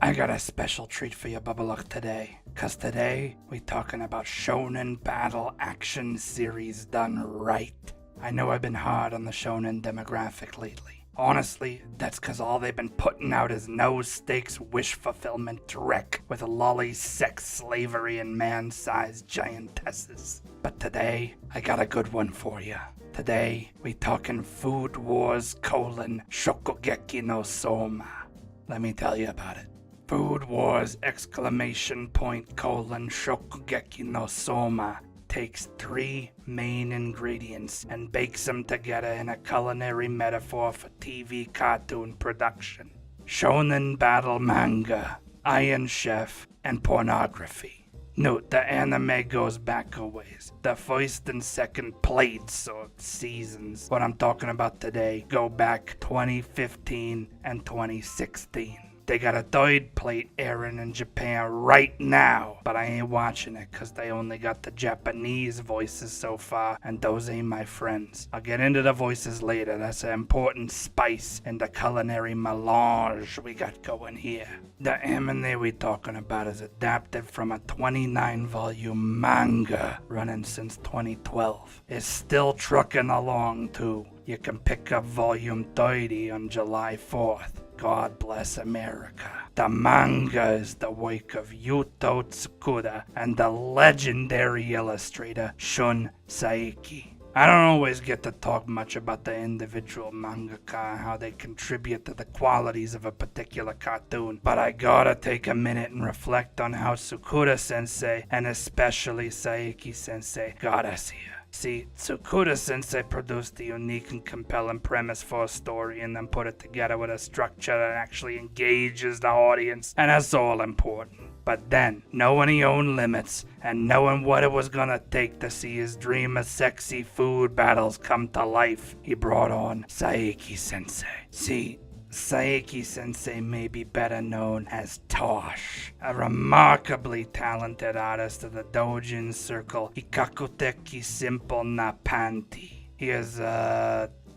I got a special treat for you, Bubba today. Cause today, we talking about shonen battle action series done right. I know I've been hard on the shonen demographic lately. Honestly, that's cause all they've been putting out is no-stakes wish fulfillment dreck with lolly sex slavery and man-sized giantesses. But today, I got a good one for you. Today, we talking Food Wars : Shokugeki no Soma. Let me tell you about it. Food Wars : Shokugeki no Soma takes 3 main ingredients and bakes them together in a culinary metaphor for TV cartoon production. Shonen battle manga, Iron Chef, and pornography. Note, the anime goes back a ways. The first and second plates or seasons, what I'm talking about today, go back 2015 and 2016. They got a third plate airing in Japan right now, but I ain't watching it cause they only got the Japanese voices so far, and those ain't my friends. I'll get into the voices later. That's an important spice in the culinary melange we got going here. The anime we talking about is adapted from a 29-volume manga running since 2012. It's still trucking along too. You can pick up volume 30 on July 4th. God bless America. The manga is the work of Yuto Tsukuda and the legendary illustrator Shun Saeki. I don't always get to talk much about the individual mangaka and how they contribute to the qualities of a particular cartoon, but I gotta take a minute and reflect on how Tsukuda-sensei, and especially Saeki-sensei, got us here. See, Tsukuda-sensei produced a unique and compelling premise for a story and then put it together with a structure that actually engages the audience, and that's all important. But then, knowing his own limits and knowing what it was gonna take to see his dream of sexy food battles come to life, he brought on Saeki-sensei. See, Saeki-sensei may be better known as Tosh, a remarkably talented artist of the doujin circle Ikakuteki Simple na Panty. He has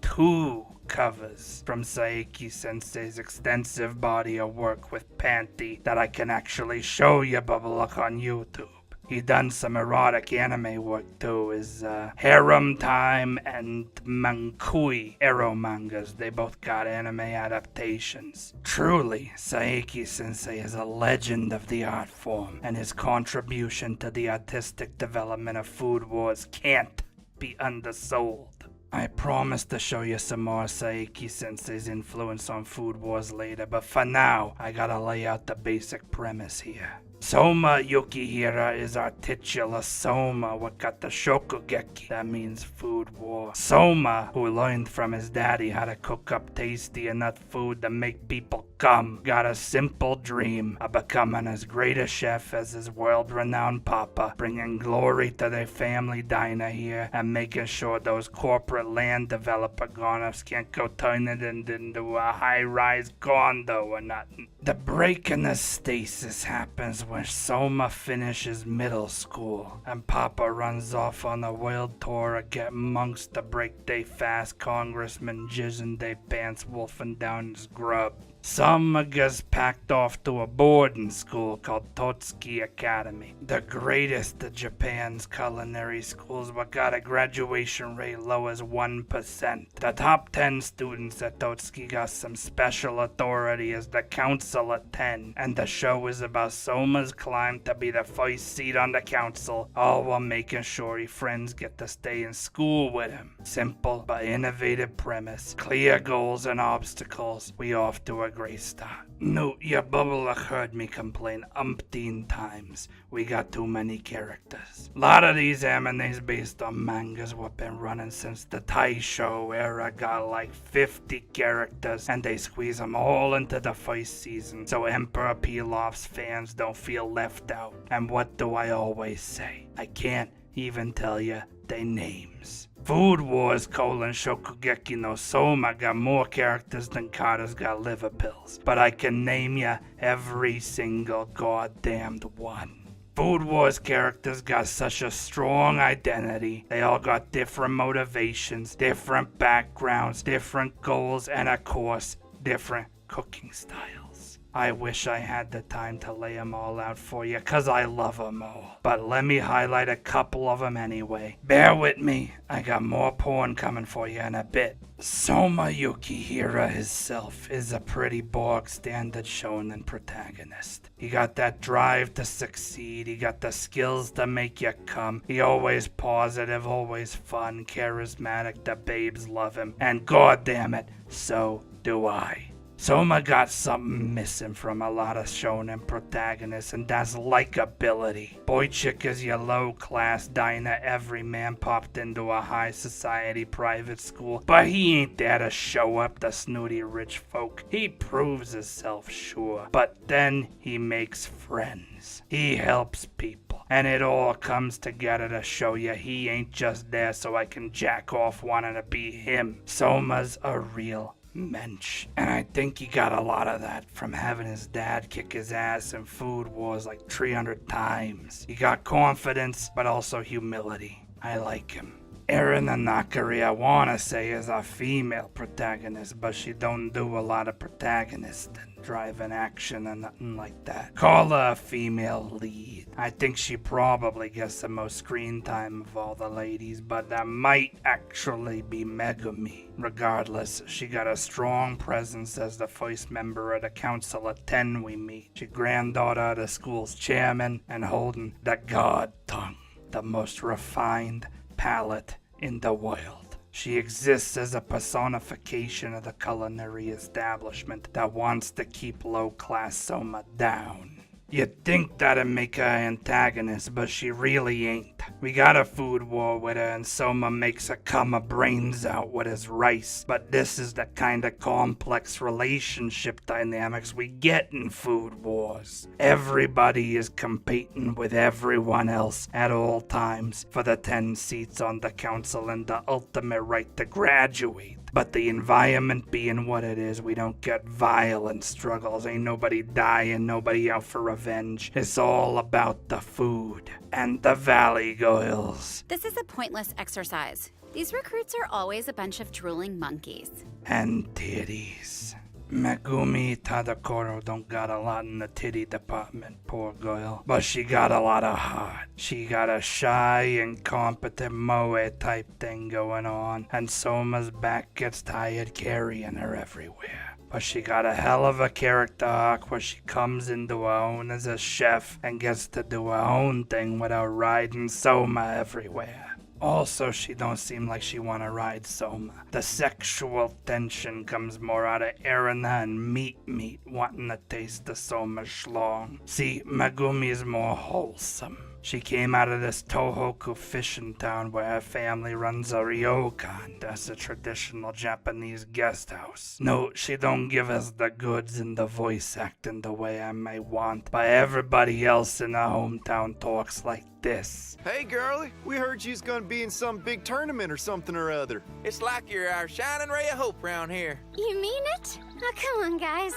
2 covers from Saeki-sensei's extensive body of work with Panty that I can actually show you, Bubba, on YouTube. He done some erotic anime work too, his Harem Time and Mankui Ero mangas. They both got anime adaptations. Truly, Saeki-sensei is a legend of the art form, and his contribution to the artistic development of Food Wars can't be undersold. I promise to show you some more Saeki-sensei's influence on Food Wars later, but for now, I gotta lay out the basic premise here. Soma Yukihira is our titular Soma Wakata Shokugeki, that means Food War. Soma, who learned from his daddy how to cook up tasty enough food to make people come, got a simple dream of becoming as great a chef as his world-renowned papa, bringing glory to their family diner here and making sure those corporate land developer goners can't go turn it into a high-rise condo or nothing. The break in the stasis happens when Soma finishes middle school and Papa runs off on a world tour to get monks to break they fast congressmen jizzing they pants wolfing down his grub. Soma gets packed off to a boarding school called Totsuki Academy, the greatest of Japan's culinary schools, but got a graduation rate low as 1%. The top 10 students at Totsuki got some special authority as the council of 10, and the show is about Soma's climb to be the first seat on the council, all while making sure his friends get to stay in school with him. Simple but innovative premise, clear goals and obstacles, we off to a great start. Note, your bubble heard me complain umpteen times. We got too many characters. A lot of these animes based on mangas what been running since the Taisho era got like 50 characters, and they squeeze them all into the first season so Emperor Pilaf's fans don't feel left out. And what do I always say? I can't even tell you their names. Food Wars: Shokugeki no Soma got more characters than Carter's got liver pills, but I can name ya every single goddamned one. Food Wars characters got such a strong identity. They all got different motivations, different backgrounds, different goals, and of course, different cooking styles. I wish I had the time to lay 'em all out for you, 'cause I love 'em all. But let me highlight a couple of 'em anyway. Bear with me, I got more porn coming for you in a bit. Soma Yukihira himself is a pretty bog standard shonen protagonist. He got that drive to succeed, he got the skills to make you come. He always positive, always fun, charismatic, the babes love him. And goddamn it, so do I. Soma got something missing from a lot of shonen protagonists, and that's likability. Boy Chick is your low-class diner everyman popped into a high-society private school, but he ain't there to show up the snooty rich folk. He proves himself, sure, but then he makes friends. He helps people, and it all comes together to show you he ain't just there so I can jack off wanting to be him. Soma's a real mensch, and I think he got a lot of that from having his dad kick his ass in Food Wars like 300 times. He got confidence, but also humility. I like him. Erin Anakari, I wanna say, is a female protagonist, but she don't do a lot of protagonist and driving action and nothing like that. Call her a female lead. I think she probably gets the most screen time of all the ladies, but that might actually be Megumi. Regardless, she got a strong presence as the first member of the Council of 10 we meet. She granddaughter of the school's chairman and holding the god tongue, the most refined palate in the world. She exists as a personification of the culinary establishment that wants to keep low-class Soma down. You'd think that'd make her antagonist, but she really ain't. We got a food war with her, and Soma makes her come her brains out with his rice. But this is the kind of complex relationship dynamics we get in food wars. Everybody is competing with everyone else at all times for the 10 seats on the council and the ultimate right to graduate. But the environment being what it is, we don't get violent struggles. Ain't nobody dying, nobody out for revenge. It's all about the food and the Valley Girls. This is a pointless exercise. These recruits are always a bunch of drooling monkeys. And titties. Megumi Tadakoro don't got a lot in the titty department, poor girl. But she got a lot of heart. She got a shy, incompetent moe type thing going on, and Soma's back gets tired carrying her everywhere. But she got a hell of a character arc where she comes into her own as a chef and gets to do her own thing without riding Soma everywhere. Also, she don't seem like she wanna ride Soma. The sexual tension comes more out of Erina and Meat wanting to taste the Soma schlong. See, Megumi is more wholesome. She came out of this Tohoku fishing town where her family runs a ryokan. That's a traditional Japanese guest house. No, she don't give us the goods in the voice acting the way I may want, but everybody else in her hometown talks like this. Hey, girlie, we heard you's gonna be in some big tournament or something or other. It's like you're our shining ray of hope round here. You mean it? Oh, come on, guys.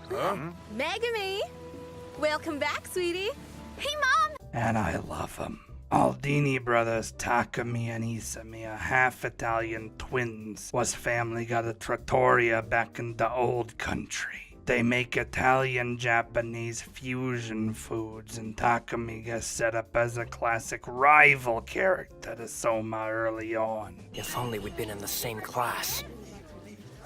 Huh? Megumi! Welcome back, sweetie. Hey, Mom! And I love them. Aldini brothers Takumi and Isami are half-Italian twins, was family got a trattoria back in the old country. They make Italian-Japanese fusion foods, and Takumi gets set up as a classic rival character to Soma early on. If only we'd been in the same class.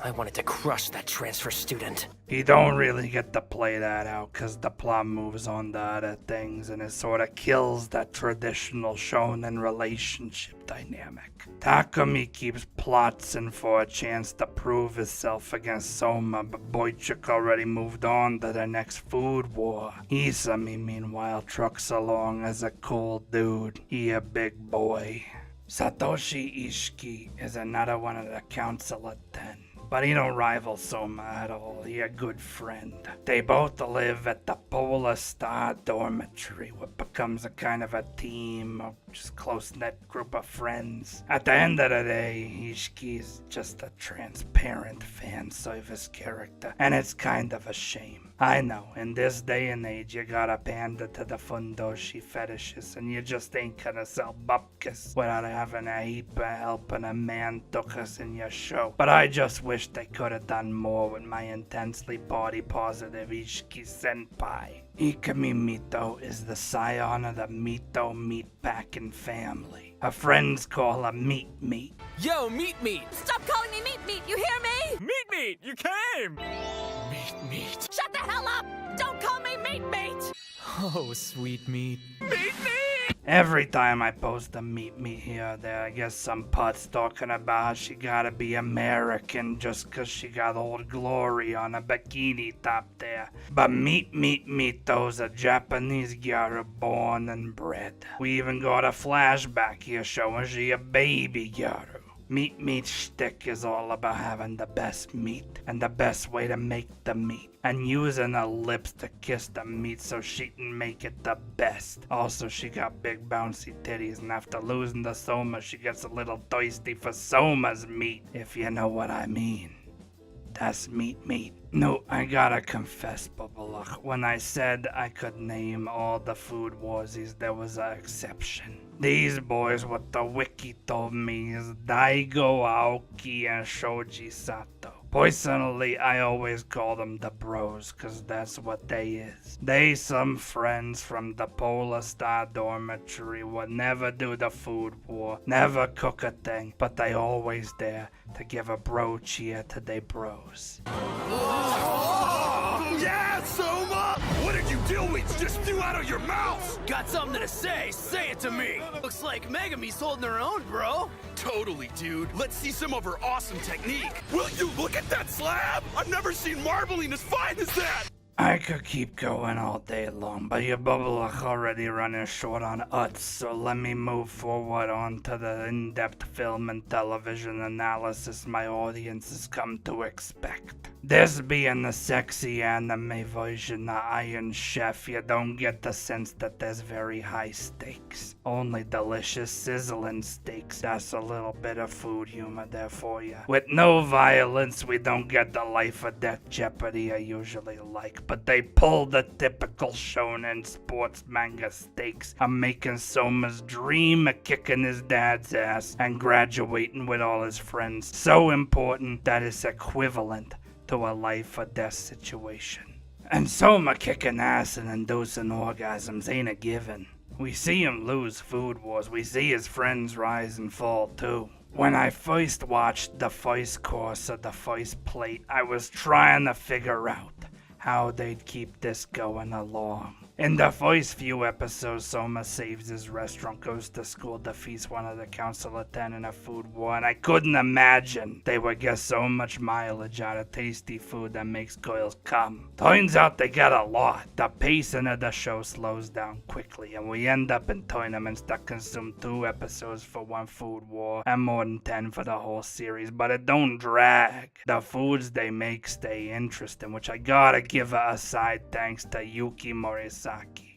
I wanted to crush that transfer student. He don't really get to play that out because the plot moves on to other things and it sort of kills that traditional shonen relationship dynamic. Takumi keeps plotting for a chance to prove himself against Soma, but Boychuk already moved on to the next food war. Isami, meanwhile, trucks along as a cool dude. He a big boy. Satoshi Ishiki is another one of the Council of 10. But he don't rival Soma at all. He a good friend. They both live at the Polar Star Dormitory, what becomes a kind of a team, or just close-knit group of friends. At the end of the day, Ishki's just a transparent fan service character, and it's kind of a shame. I know, in this day and age, you gotta pander to the fundoshi fetishes, and you just ain't gonna sell bupkis without having a heap of help and a man tuchus in your show. But I just wish wish they could have done more with my intensely body-positive Ishiki senpai. Ikami Mito is the scion of the Mito meatpacking family. Her friends call her Meat Meat. Yo, Meat Meat! Stop calling me Meat Meat, you hear me? Meat Meat, you came! Meat Meat. Shut the hell up! Don't call me Meat Meat! Oh, sweet meat. Every time I post a Meat Meat here or there, I guess some put's talking about how she gotta be American just 'cause she got Old Glory on a bikini top there. But Meat Meat Mito's a Japanese gyaru born and bred. We even got a flashback here showing she a baby gyaru. Meat Meat's shtick is all about having the best meat and the best way to make the meat, and using her lips to kiss the meat so she can make it the best. Also, she got big bouncy titties, and after losing to Soma, she gets a little thirsty for Soma's meat, if you know what I mean. That's Meat Meat. No, I gotta confess, Babalak. When I said I could name all the food warsies, there was an exception. These boys, what the wiki told me, is Daigo, Aoki, and Shoji Sato. Personally, I always call them the bros, 'cause that's what they is. They some friends from the Polar Star dormitory would never do the food war, never cook a thing, but they always there to give a bro cheer to they bros. Yeah, Soma! What did you do? It just flew out of your mouth! Got something to say? Say it to me! Looks like Megami's holding her own, bro! Totally, dude. Let's see some of her awesome technique. Will you look at that slab? I've never seen marbling as fine as that! I could keep going all day long, but your bubble are already running short on uts, so let me move forward on to the in-depth film and television analysis my audience has come to expect. This being the sexy anime version of Iron Chef, you don't get the sense that there's very high stakes. Only delicious sizzling steaks. That's a little bit of food humor there for you. With no violence, we don't get the life or death jeopardy I usually like, but they pull the typical shonen sports manga stakes of making Soma's dream of kicking his dad's ass and graduating with all his friends so important that it's equivalent to a life or death situation. And Soma kicking ass and inducing orgasms ain't a given. We see him lose food wars, we see his friends rise and fall too. When I first watched the first course of the first plate, I was trying to figure out how they'd keep this going along. In the first few episodes, Soma saves his restaurant, goes to school, defeats one of the council of 10 in a food war, and I couldn't imagine they would get so much mileage out of tasty food that makes girls come. Turns out they get a lot. The pacing of the show slows down quickly, and we end up in tournaments that consume 2 episodes for one food war, and more than 10 for the whole series, but it don't drag. The foods they make stay interesting, which I gotta give a side thanks to Yuki Morisaki,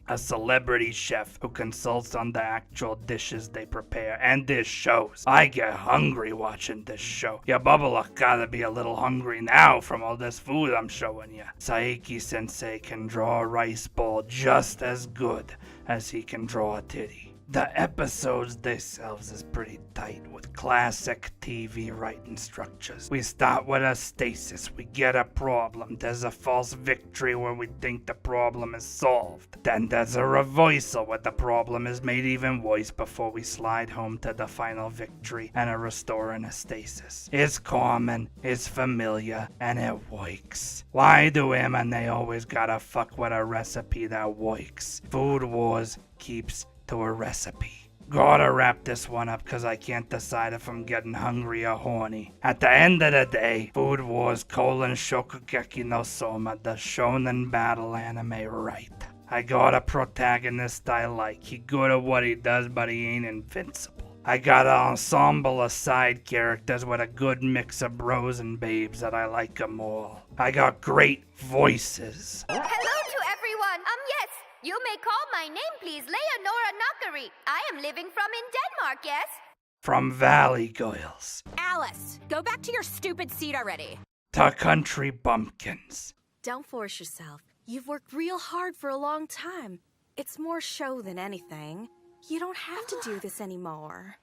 a celebrity chef who consults on the actual dishes they prepare and this shows. I get hungry watching this show. Your bubble gotta be a little hungry now from all this food I'm showing you. Saiki sensei can draw a rice bowl just as good as he can draw a titty. The episodes themselves is pretty tight with classic TV writing structures. We start with a stasis, we get a problem, there's a false victory where we think the problem is solved. Then there's a reversal where the problem is made even worse before we slide home to the final victory and a restoring a stasis. It's common, it's familiar, and it works. Why do him and they always gotta fuck with a recipe that works? Food Wars keeps to a recipe. Gotta wrap this one up cause I can't decide if I'm getting hungry or horny. At the end of the day, Food Wars : Shokugeki no Soma, the shonen battle anime right. I got a protagonist I like. He good at what he does, but he ain't invincible. I got an ensemble of side characters with a good mix of bros and babes that I like 'em all. I got great voices. Hello to everyone. Yes. You may call my name, please. Leonora Nakari. I am living in Denmark, yes? From Valley Girls Alice, go back to your stupid seat already. to Country Bumpkins. Don't force yourself. You've worked real hard for a long time. It's more show than anything. You don't have to do this anymore.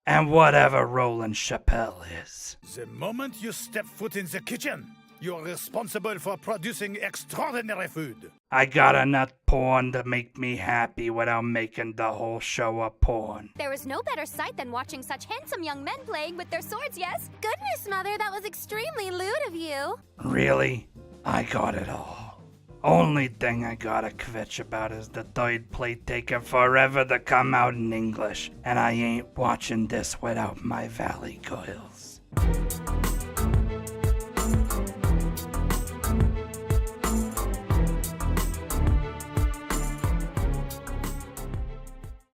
and whatever Roland Chappelle is. The moment you step foot in the kitchen, you're responsible for producing extraordinary food. I got enough porn to make me happy without making the whole show a porn. There is no better sight than watching such handsome young men playing with their swords, yes? Goodness, Mother, that was extremely lewd of you. Really? I got it all. Only thing I gotta kvetch about is the third plate taking forever to come out in English, and I ain't watching this without my Valley Girls.